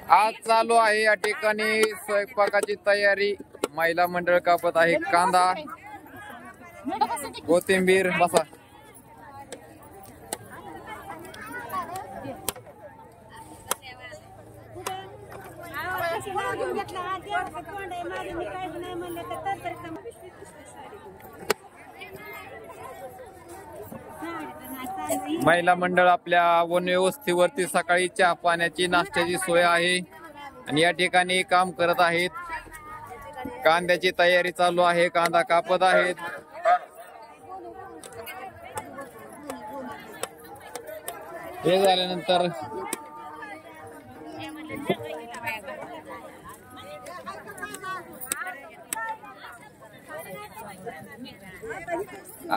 आज चालू आहे या ठिकाणी स्वयंपाकाची तयारी। महिला मंडळ कापत आहे कांदा, कोथिंबीर। बसा महिला मंडळ आपल्या वनव्यवस्थेवरती सकाळी चहा पाण्याची नाश्त्याची सोय आहे आणि या ठिकाणी काम करत आहेत। कांद्याची तयारी चालू आहे, कांदा कापत आहेत। हे झाल्यानंतर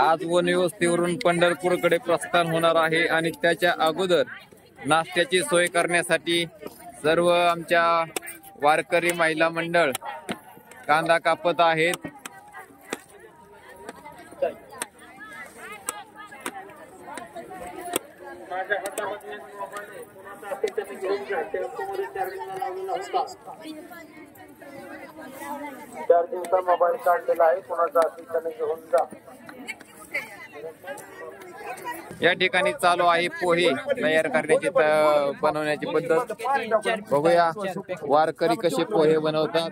आज वनव्यवस्थेवरून पंढरपूरकडे प्रस्थान होणार आहे आणि त्याच्या अगोदर नाश्त्याची सोय करण्यासाठी सर्व आमच्या वारकरी महिला मंडळ कांदा कापत आहेत। चार्जिंगचा मोबाईल काढलेला आहे, कोणाचा असेल त्याने घेऊन जा। या ठिकाणी चालू आहे पोहे तयार करण्याची बनवण्याची पद्धत। बघूया वारकरी कसे पोहे बनवतात।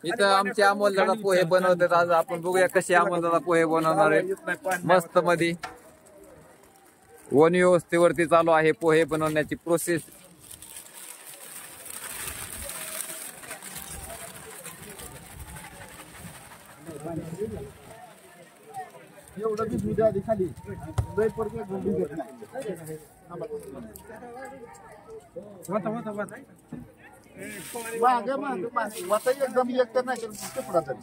इथं आमचे अमोल दादा पोहे बनवतात। आज आपण बघूया कसे अमोल दादा पोहे बनवणार आहे। मस्त मध्ये वन व्यवस्थेवरती चालू आहे पोहे बनवण्याची प्रोसेस। एवढं की दुधा आधी खाली लय पडते गुंडी घेत नाही। वाता एकदम एक तर नाही कपडाचा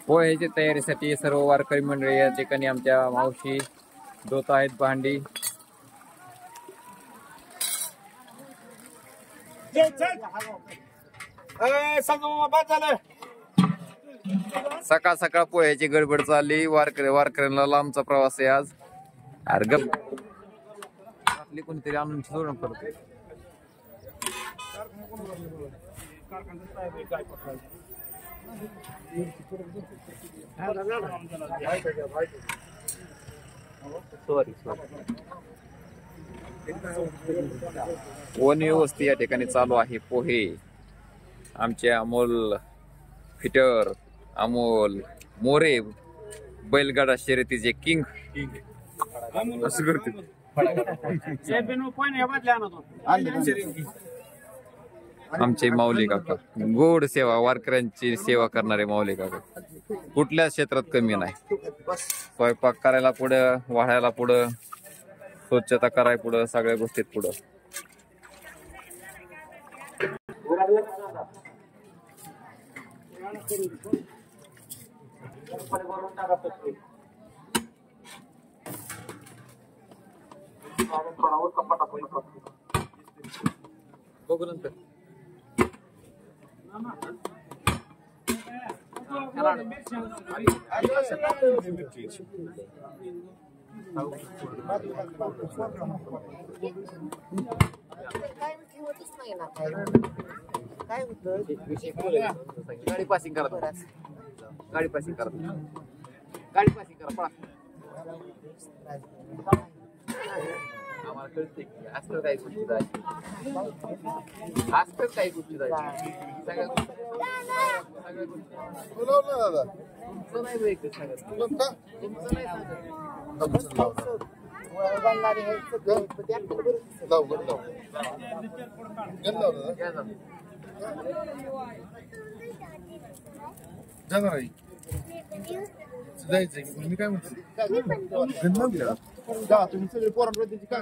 पोह्याच्या तयारीसाठी सर्व वारकरी मंडळी या ठिकाणी आमच्या मावशी धुत आहेत भांडी। सकाळ सकाळ पोह्याची गडबड चालली। वारकऱ्यांना लांबचा प्रवास आहे आज। अर्गप आपली कोणतरी आणून सोडून करते। वन व्यवस्था या ठिकाणी चालू आहे पोहे। आमचे अमोल फिटर, अमोल मोरे बैलगाडा शर्यतीचे किंग असं करते। आमचे माऊली काका गोड सेवा, वारकऱ्यांची सेवा करणारे माऊली काका कुठल्याच क्षेत्रात कमी नाही। स्वयंपाक करायला पुढं, वाढायला पुढं, स्वच्छता करायला पुढं, सगळ्या गोष्टीत पुढं। बघू नंतर गाडी पासिंग करा, गाडी पासिंग करा, गाडी पासिंग करा पळा। आम्हाला कळते की असं काही गोष्टी जायची, असं काही गोष्टी जायची, सगळ्या गोष्टी नाही वेगळं सगळं तुमचं नाही जायचं मी काय म्हणतो जा तुम्ही सगळे पोरांकडे काय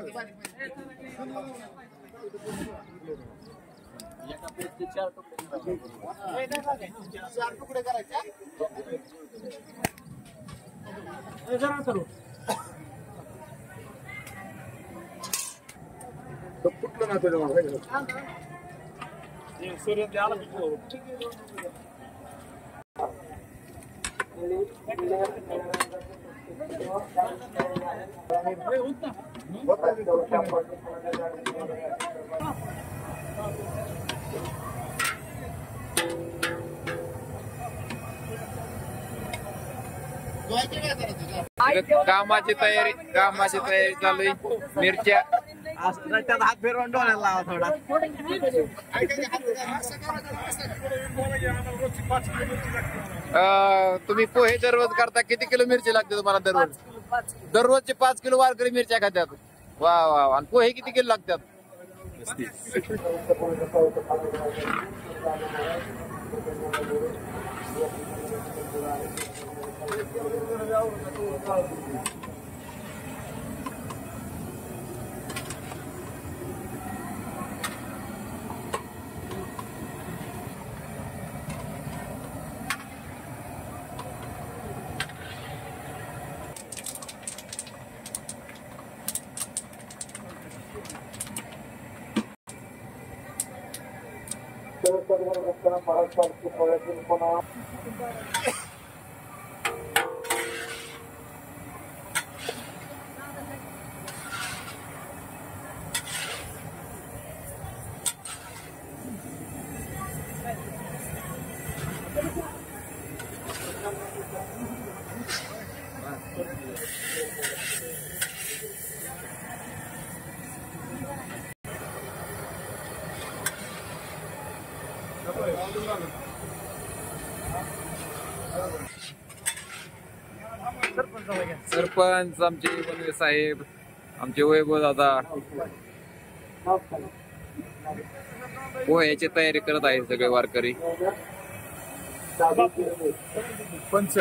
चार तुकडे करायचे. कुठलं ना तुझ्या कामाची तयारी चालू आहे. मिरच्या त्यात हात फिरवून डोळ्याला लावा थोडा. तुम्ही पोहे दररोज करता, किती किलो मिरची लागते तुम्हाला दररोज? दररोजचे 5 किलो वारकरी मिरच्या खात्यात. वा वा वा. आणि पोहे किती किलो लागतात? सरपंच आमचे बनवे साहेब, आमचे वैभव दादा पोह्याची तयारी करत आहे सगळे वारकरी. पंच